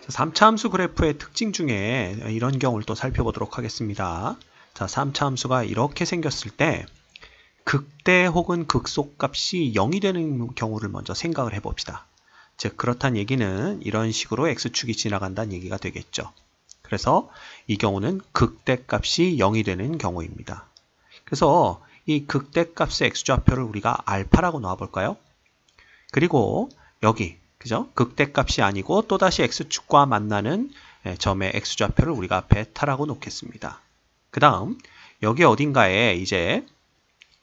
3차 함수 그래프의 특징 중에 이런 경우를 또 살펴보도록 하겠습니다. 자, 3차 함수가 이렇게 생겼을 때 극대 혹은 극소값이 0이 되는 경우를 먼저 생각을 해봅시다. 즉 그렇다는 얘기는 이런 식으로 x축이 지나간다는 얘기가 되겠죠. 그래서 이 경우는 극대값이 0이 되는 경우입니다. 그래서 이 극대값의 x좌표를 우리가 알파라고 놔볼까요? 그리고 여기 그죠? 극대값이 아니고 또다시 x축과 만나는 점의 x좌표를 우리가 베타라고 놓겠습니다. 그 다음 여기 어딘가에 이제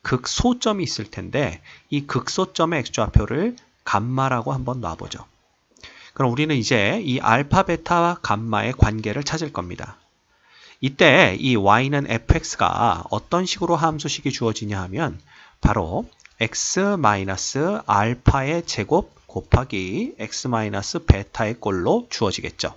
극소점이 있을 텐데 이 극소점의 x좌표를 감마라고 한번 놔보죠. 그럼 우리는 이제 이 알파, 베타와 감마의 관계를 찾을 겁니다. 이때 이 y는 fx가 어떤 식으로 함수식이 주어지냐 하면 바로 x-알파의 제곱 곱하기 x-베타의 꼴로 주어지겠죠.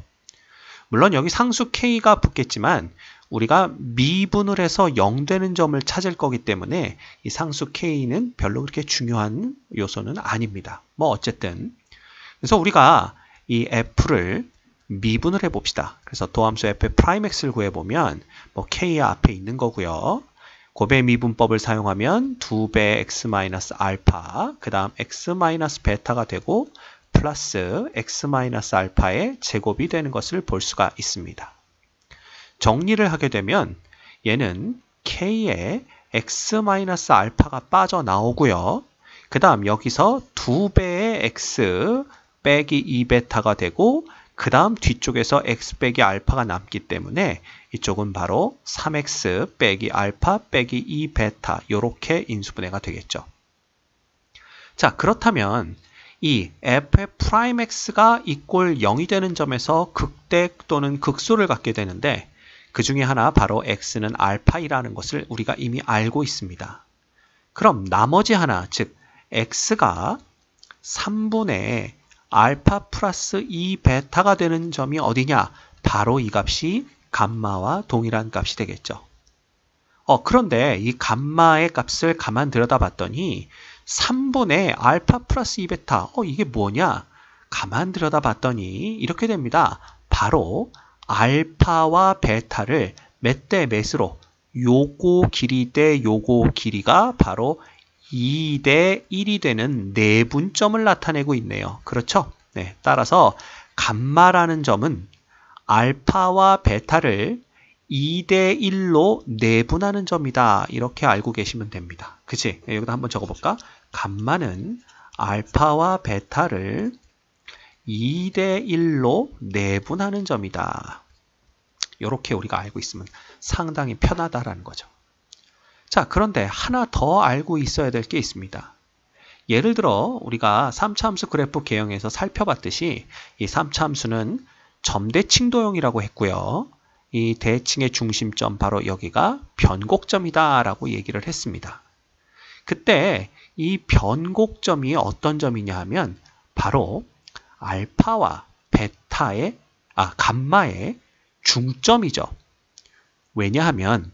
물론 여기 상수 k가 붙겠지만 우리가 미분을 해서 0 되는 점을 찾을 거기 때문에 이 상수 k는 별로 그렇게 중요한 요소는 아닙니다. 뭐 어쨌든 그래서 우리가 이 f를 미분을 해봅시다. 그래서 도함수 f'x를 구해보면 뭐 k야 앞에 있는 거고요. 곱의 미분법을 사용하면 2배 x-알파 그 다음 x-베타가 되고 플러스 x-알파의 제곱이 되는 것을 볼 수가 있습니다. 정리를 하게 되면 얘는 k에 x-알파가 빠져나오고요. 그 다음 여기서 2배의 x 빼기 2베타가 되고 그 다음 뒤쪽에서 x 빼기 알파가 남기 때문에 이쪽은 바로 3x 빼기 알파 빼기 2베타 이렇게 인수분해가 되겠죠. 자, 그렇다면 이 f'x가 이꼴 0이 되는 점에서 극대 또는 극소를 갖게 되는데 그 중에 하나 바로 x는 알파이라는 것을 우리가 이미 알고 있습니다. 그럼 나머지 하나, 즉 x가 3분의 알파 플러스 2베타가 되는 점이 어디냐? 바로 이 값이 감마와 동일한 값이 되겠죠. 그런데 이 감마의 값을 가만 들여다봤더니 3분의 알파 플러스 2베타, 이게 뭐냐? 가만 들여다봤더니 이렇게 됩니다. 바로 알파와 베타를 몇 대 몇으로 요거 길이 대 요거 길이가 바로 2대 1이 되는 내분점을 나타내고 있네요. 그렇죠? 네, 따라서 감마라는 점은 알파와 베타를 2대 1로 내분하는 점이다. 이렇게 알고 계시면 됩니다. 그치? 여기다 한번 적어볼까? 감마는 알파와 베타를 2대 1로 내분하는 점이다. 이렇게 우리가 알고 있으면 상당히 편하다라는 거죠. 자, 그런데 하나 더 알고 있어야 될 게 있습니다. 예를 들어 우리가 3차 함수 그래프 개형에서 살펴봤듯이 이 3차 함수는 점대칭도형이라고 했고요. 이 대칭의 중심점 바로 여기가 변곡점이다 라고 얘기를 했습니다. 그때 이 변곡점이 어떤 점이냐 하면 바로 알파와 베타의 감마의 중점이죠. 왜냐하면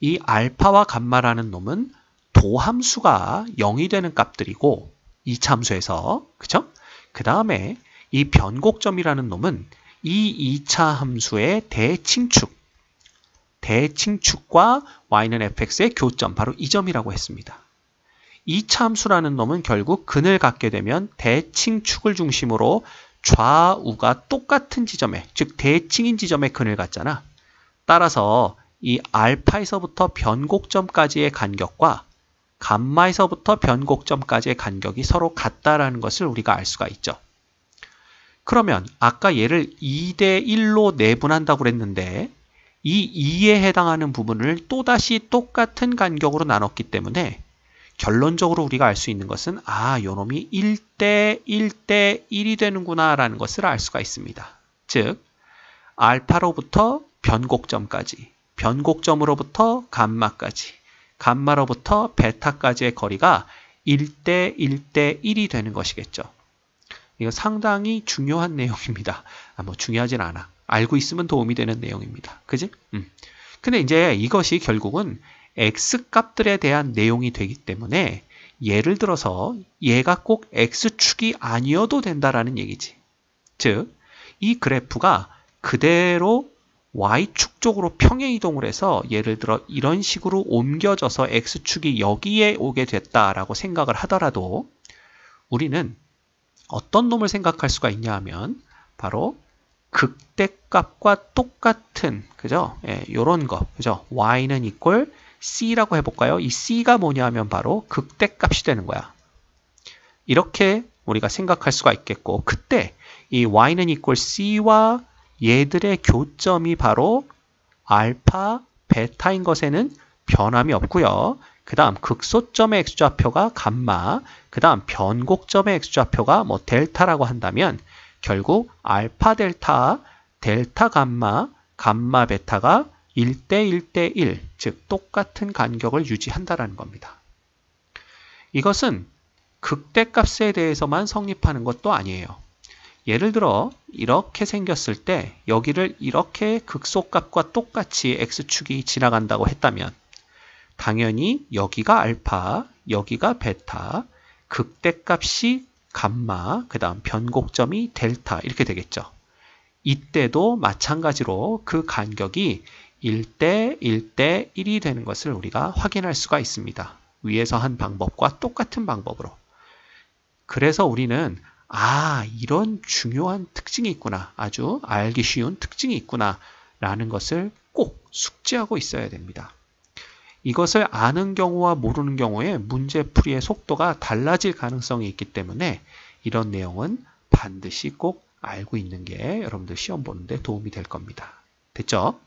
이 알파와 감마라는 놈은 도함수가 0이 되는 값들이고 2차 함수에서 그쵸? 그 다음에 이 변곡점이라는 놈은 이 2차 함수의 대칭축과 y는 fx의 교점 바로 이 점이라고 했습니다. 2차 함수라는 놈은 결국 근을 갖게 되면 대칭축을 중심으로 좌우가 똑같은 지점에 즉 대칭인 지점에 근을 갖잖아. 따라서 이 알파에서부터 변곡점까지의 간격과 감마에서부터 변곡점까지의 간격이 서로 같다라는 것을 우리가 알 수가 있죠. 그러면 아까 얘를 2대 1로 내분한다고 그랬는데 이 2에 해당하는 부분을 또다시 똑같은 간격으로 나눴기 때문에 결론적으로 우리가 알 수 있는 것은 요 놈이 1대 1대 1이 되는구나 라는 것을 알 수가 있습니다. 즉 알파로부터 변곡점까지 변곡점으로부터 감마까지 감마로부터 베타까지의 거리가 1대 1대 1이 되는 것이겠죠. 이거 상당히 중요한 내용입니다. 뭐 중요하진 않아. 알고 있으면 도움이 되는 내용입니다. 그지? 근데 이제 이것이 결국은 x값들에 대한 내용이 되기 때문에 예를 들어서 얘가 꼭 x축이 아니어도 된다라는 얘기지. 즉 이 그래프가 그대로 y축 쪽으로 평행 이동을 해서 예를 들어 이런 식으로 옮겨져서 x축이 여기에 오게 됐다라고 생각을 하더라도 우리는 어떤 놈을 생각할 수가 있냐 하면 바로 극대값과 똑같은 그죠? 예, 요런 거 그죠? y는 equal c라고 해볼까요? 이 c가 뭐냐 하면 바로 극대값이 되는 거야. 이렇게 우리가 생각할 수가 있겠고 그때 이 y는 equal c와 얘들의 교점이 바로 알파, 베타인 것에는 변함이 없고요. 그 다음 극소점의 x좌표가 감마, 그 다음 변곡점의 x좌표가 뭐 델타라고 한다면 결국 알파 델타, 델타 감마, 감마 베타가 1대 1대 1, 즉 똑같은 간격을 유지한다는 겁니다. 이것은 극대값에 대해서만 성립하는 것도 아니에요. 예를 들어 이렇게 생겼을 때 여기를 이렇게 극소값과 똑같이 x축이 지나간다고 했다면 당연히 여기가 알파, 여기가 베타, 극대값이 감마, 그 다음 변곡점이 델타 이렇게 되겠죠. 이때도 마찬가지로 그 간격이 1대 1대 1이 되는 것을 우리가 확인할 수가 있습니다. 위에서 한 방법과 똑같은 방법으로. 그래서 우리는 이런 중요한 특징이 있구나. 아주 알기 쉬운 특징이 있구나. 라는 것을 꼭 숙지하고 있어야 됩니다. 이것을 아는 경우와 모르는 경우에 문제풀이의 속도가 달라질 가능성이 있기 때문에 이런 내용은 반드시 꼭 알고 있는 게 여러분들 시험 보는데 도움이 될 겁니다. 됐죠?